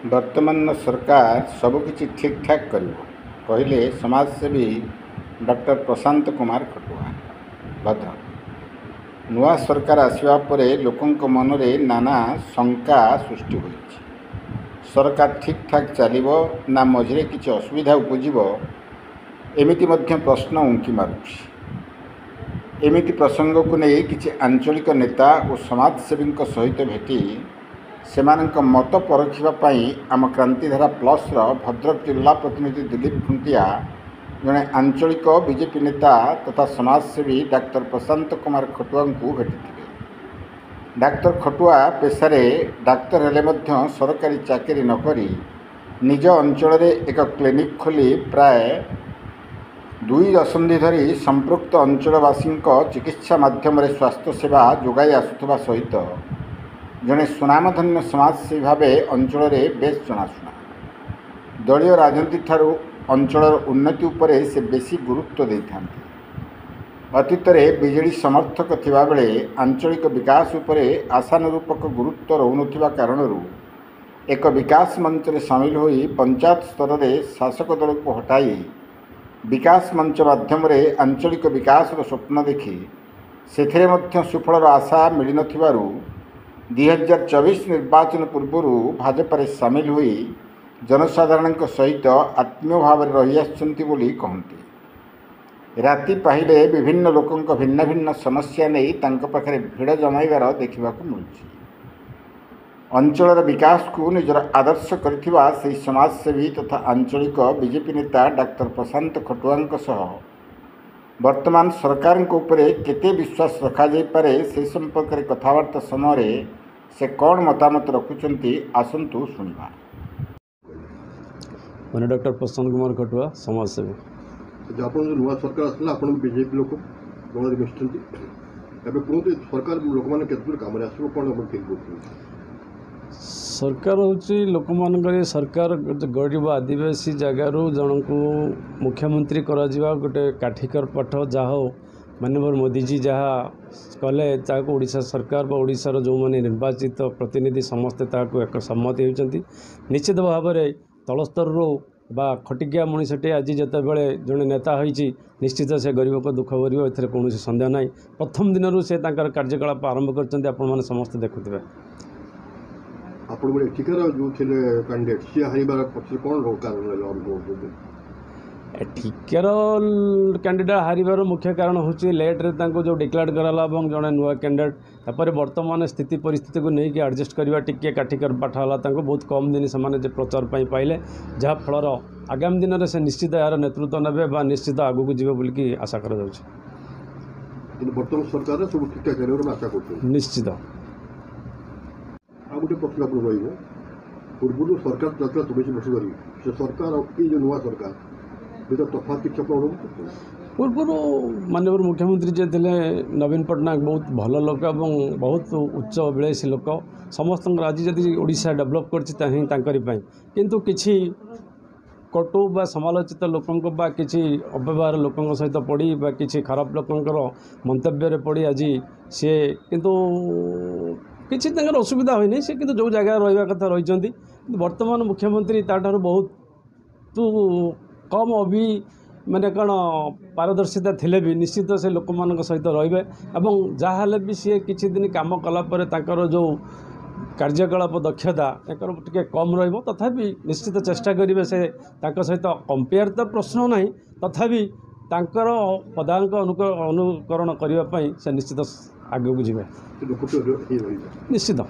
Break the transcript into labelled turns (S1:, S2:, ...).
S1: वर्तमान सरकार सबकिछि ठीक ठाक कर कहले समाजसेवी डॉक्टर प्रशांत कुमार खटुआ भद्रक। नुआ सरकार आसवा परे लोकंक मन में नाना शंका सृष्टि होइछि। सरकार ठीक ठाक चलिबो ना मझिरे किछि असुविधा उपजिब एमिति मध्य प्रश्न उंकी मारुछि। एमिति प्रसंग को नहीं किछि आंचलिक नेता और समाजसेवी सहित भेटी सेमानंक मत परखिबाई आम क्रांतिधारा प्लस भद्रक जिला प्रतिनिधि दिलीप खुंटिया जड़े आंचलिक बीजेपी नेता तथा समाजसेवी डाक्टर प्रशांत कुमार खटुआ को भेटी। डाक्तर खटुआ पेशारे डाक्तर हेले मध्य सरकारी चाकरी नकरी निज अंचल एक क्लिनिक खोली प्राय 2 दशंधि धरी संपृक्त अंचलवासी चिकित्सा माध्यम स्वास्थ्य सेवा जोगाई आसुवा सहित जड़े सुनामधन्य समाजसेवी भाव अंचल बेस जनाशुना। दलीय राजनीति ठारू अंचल उन्नति उपरे से बेसी गुरुत्व देता। अतीत में बीजेडी समर्थक थिबा बेले आंचलिक विकास उपरे आशानुरूपक गुरुत्व रहुनथिबा कारणरू एक विकास मंच में सामिल होई पंचायत स्तर में शासक दल को हटाई विकास मंच माध्यम आंचलिक विकास स्वप्न देखी सेथिरे मध्य सुफल आशा मिल नथिबारू 2024 निर्वाचन पूर्व भाजपा सामिल हुई जनसाधारण सहित आत्मीय भाव रही आसुंती कहते। राति पाहिले विभिन्न लोकों भिन्न भिन्न समस्या नहीं तांको पाखरे भिड़ जमाइबार देखा मिलुछि। अंचल विकास को निजर आदर्श करथिबा सेही समाजसेवी तथा आंचलिक बीजेपी नेता डाक्टर प्रशांत खटुआ सह वर्तमान सरकार उपरे केते विश्वास रखा जाय पारे से संपर्क में कथबार्ता समय से कौन मतामत रखुचंती आसंतु सुनिबा।
S2: मैंने डॉक्टर प्रशांत कुमार खटुआ समाजसेवी।
S3: जो नुआ सरकार आसला आपन बीजेपी लोक गणरे मिशुचंती एबे कोन सरकार लोक माने केते काम रे आसबो कोन अपन फील करथि।
S2: सरकार हूँ लोक मान सरकार गरीब आदिवासी जगार जन को मुख्यमंत्री करा गोटे काठिकर पाठ जहाँ माननीय मोदीजी जहाँ कले ओडिशा सरकार ओडिशार जो मैंने निर्वाचित प्रतिनिधि समस्ते एक सम्मति होती। निश्चित भाव में तल स्तर बा खटिकिया मनीषटे आज जितेबाला जड़े नेता होती निश्चित से गरीब को दुख भर ए कौन सन्देह ना। प्रथम दिन से कार्यकलाप आरंभ कर आपण समस्ते देखुए।
S3: आपण एठिकार जो थिले कैंडिडेट सी हारिबार पछे कोन कारण
S2: एठिकार कैंडिडेट हारिबार मुख्य कारण होची लेट रे तांको जो डिक्लेयर कराला जड़े नुआ कैंडिडेट तापर वर्तमान स्थिति परिस्थिति को लेकिन एडजस्ट करवा टिके काठिकर पाठाला तांको बहुत कम दिन से प्रचार पाइले जहाँ फलर आगामी दिन में से निश्चित यार नेतृत्व नेबे बा निश्चित आगू को जीवे बोलिकी आशा करा जाउछि।
S3: वर्तमान सरकार सब ठीक ठाक करियो आशा करछु
S2: निश्चित।
S3: आ गोटे प्रश्न आप पूर्व सरकार चलता 24 वर्ष धरी से सरकार और ये जो नुआ सरकार भर तफात किसी
S2: पूर्व माननीय मुख्यमंत्री जे थे नवीन पट्टनायक बहुत भल लोक और बहुत उच्च अभिलाषी लोक समस्त आज जदि ओडिशा डेभलप कर किंतु किछि कटु बा समालोचित लोकों कि अव्यवहार लोकों सहित पड़ी बा किछि खराब लोकंकर मंतव्य पड़ी आज सी किंतु किसी असुविधा होनी से किंतु जो जगह रहा कथा रही वर्तमान मुख्यमंत्री ताठार बहुत तो कम अभी माने कौन पारदर्शिता थिले भी निश्चित से लोक मान सहित रे और जहाँ भी सी किसी दिन कम कलापर ताकर जो कार्यकलाप दक्षता टे कम रही तथापि निश्चित चेष्टा करेंगे से सहित कंपेयर तो प्रश्न ना तथापि तांकर पदांक अनुकरण करने से निश्चित आगे को जी निश्चित।